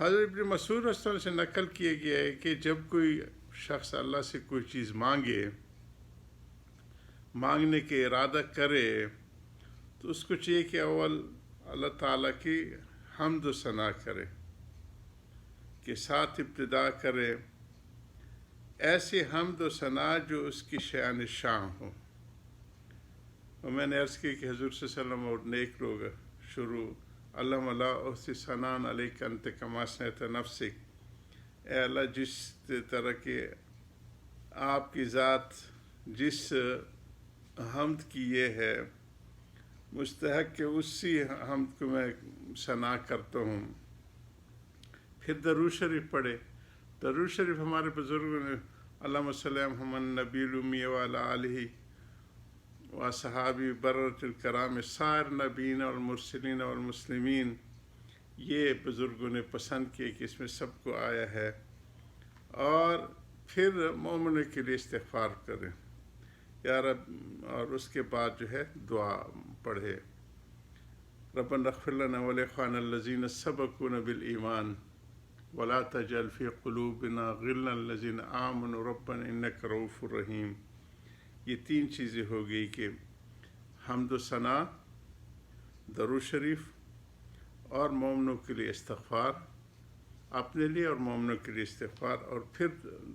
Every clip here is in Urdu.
حضرت ابن مسعود رضی اللہ عنہ سے نقل کیا گیا ہے کہ جب کوئی شخص اللہ سے کوئی چیز مانگنے کے ارادہ کرے تو اس کو چاہیے کہ اول اللہ تعالیٰ کی حمد و ثنا کرے، کے ساتھ ابتدا کرے، ایسی حمد و ثنا جو اس کی شان شان ہو۔ اور میں نے عرض کی کہ حضور صلی اللہ علیہ وسلم اور نیک لوگ شروع اللہم لا احصی ثناء علیک انت کما اثنیت نفسک، اے اللہ جس طرح کے آپ کی ذات جس حمد کی یہ ہے مستحق کہ اسی حمد کو میں ثنا کرتا ہوں۔ پھر درود شریف پڑھے۔ درود شریف ہمارے بزرگوں نے اللہم صلی علی محمد نبی الامی وعلی آلہ و صحابی بررۃ الکرام سائر نبیین والمرسلین والمسلمین، یہ بزرگوں نے پسند کیے کہ اس میں سب کو آیا ہے۔ اور پھر مومن کے لیے استغفار کریں یا رب، اور اس کے بعد جو ہے دعا پڑھے، ربنا اغفر لنا ولاخواننا الذین سبقونا بالایمان ولا تجعل فی قلوبنا غلا للذین آمنوا ربنا انک رؤوف رحیم۔ یہ تین چیزیں ہو گئی کہ حمد و ثنا، درود شریف اور مومنوں کے لیے استغفار، اپنے لیے اور مومنوں کے لیے استغفار، اور پھر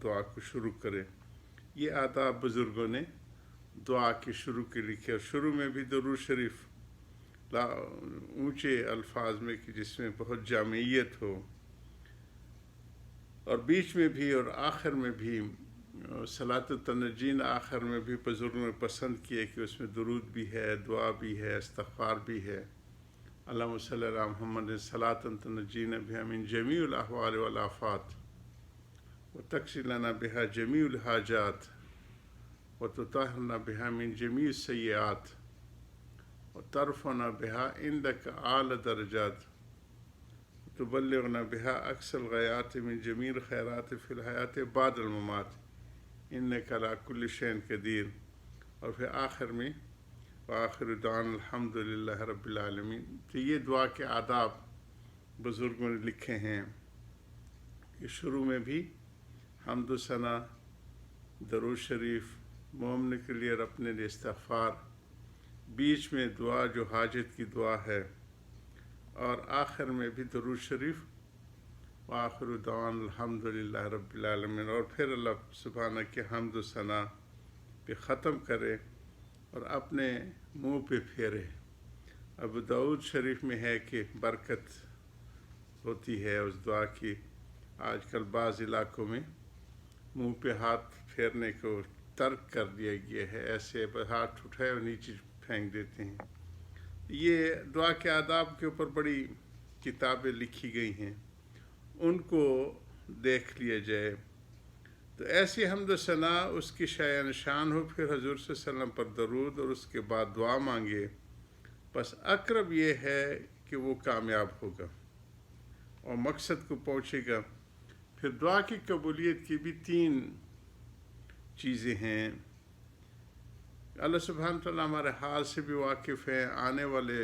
دعا کو شروع کریں۔ یہ آداب بزرگوں نے دعا کے شروع کے لکھے، اور شروع میں بھی درود شریف اونچے الفاظ میں کہ جس میں بہت جامعیت ہو، اور بیچ میں بھی اور آخر میں بھی صلاۃ التنجین آخر میں بھی بزرگوں نے پسند کیے کہ اس میں درود بھی ہے، دعا بھی ہے، استغفار بھی ہے۔ اللہم صلی علی محمد صلاۃ تنجینا بہا من جمیع الاحوال والآفات وتقضی لنا بہا جمیع الحاجات وتطہرنا بہا من جمیع السیئات وترفعنا بہا عندک اعلی درجات تبلغنا بہا اقصی الغایات من جمیع الخیرات فی الحیات بعد الممات انک علی کل شیء قدیر۔ اور پھر آخر میں وآخر دعوانا الحمد للہ رب العالمین۔ تو یہ دعا کے آداب بزرگوں نے لکھے ہیں کہ شروع میں بھی حمد و ثنا، درود شریف، مومن کے لیے اور اپنے لیے استغفار، بیچ میں دعا جو حاجت کی دعا ہے، اور آخر میں بھی درود شریف وآخر دعوانا الحمد للہ رب العالمین، اور پھر اللہ سبحانہ کے حمد و ثنا پہ ختم کرے اور اپنے منہ پہ پھیرے۔ ابو داؤد شریف میں ہے کہ برکت ہوتی ہے اس دعا کی۔ آج کل بعض علاقوں میں منہ پہ ہاتھ پھیرنے کو ترک کر دیا گیا ہے، ایسے ہاتھ اٹھائے اور نیچے پھینک دیتے ہیں۔ یہ دعا کے آداب کے اوپر بڑی کتابیں لکھی گئی ہیں، ان کو دیکھ لیا جائے تو ایسی حمد و ثنا اس کی شایان شان ہو، پھر حضور صلی اللہ علیہ وسلم پر درود اور اس کے بعد دعا مانگے، بس اقرب یہ ہے کہ وہ کامیاب ہوگا اور مقصد کو پہنچے گا۔ پھر دعا کی قبولیت کی بھی تین چیزیں ہیں۔ اللہ سبحانہ تعالیٰ ہمارے حال سے بھی واقف ہے، آنے والے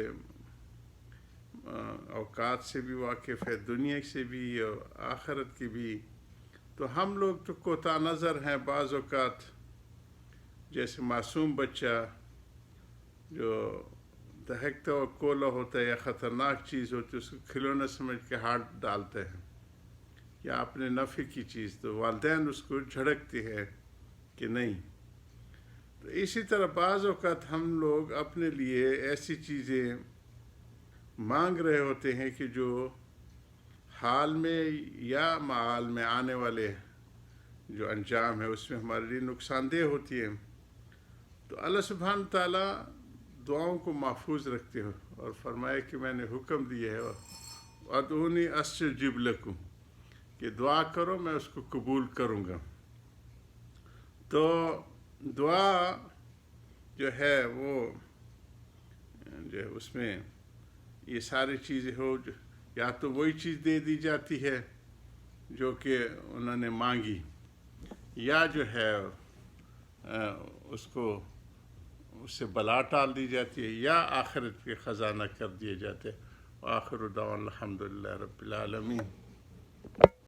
اوقات سے بھی واقف ہے، دنیا سے بھی اور آخرت کی بھی۔ تو ہم لوگ تو کوتاہ نظر ہیں بعض اوقات، جیسے معصوم بچہ جو دہکتا ہوا کولا ہوتا ہے یا خطرناک چیز ہوتی ہے اس کو کھلونا سمجھ کے ہاتھ ڈالتے ہیں، یا اپنے نفع کی چیز، تو والدین اس کو جھڑکتے ہیں کہ نہیں۔ تو اسی طرح بعض اوقات ہم لوگ اپنے لیے ایسی چیزیں مانگ رہے ہوتے ہیں کہ جو حال میں یا معال میں آنے والے جو انجام ہے اس میں ہمارے لیے نقصان دہ ہوتی ہے۔ تو اللہ سبحانہ تعالیٰ دعاؤں کو محفوظ رکھتے ہو اور فرمائے کہ میں نے حکم دیا ہے ادعونی استجب لکم، کہ دعا کرو میں اس کو قبول کروں گا۔ تو دعا جو ہے وہ جو ہے اس میں یہ ساری چیزیں ہو، یا تو وہی چیز دے دی جاتی ہے جو کہ انہوں نے مانگی، یا جو ہے اس کو اس سے بلا ٹال دی جاتی ہے، یا آخرت کے خزانہ کر دیے جاتے ہیں۔ وآخر دعوانا الحمد للہ رب العالمین۔ وبرکاتہ.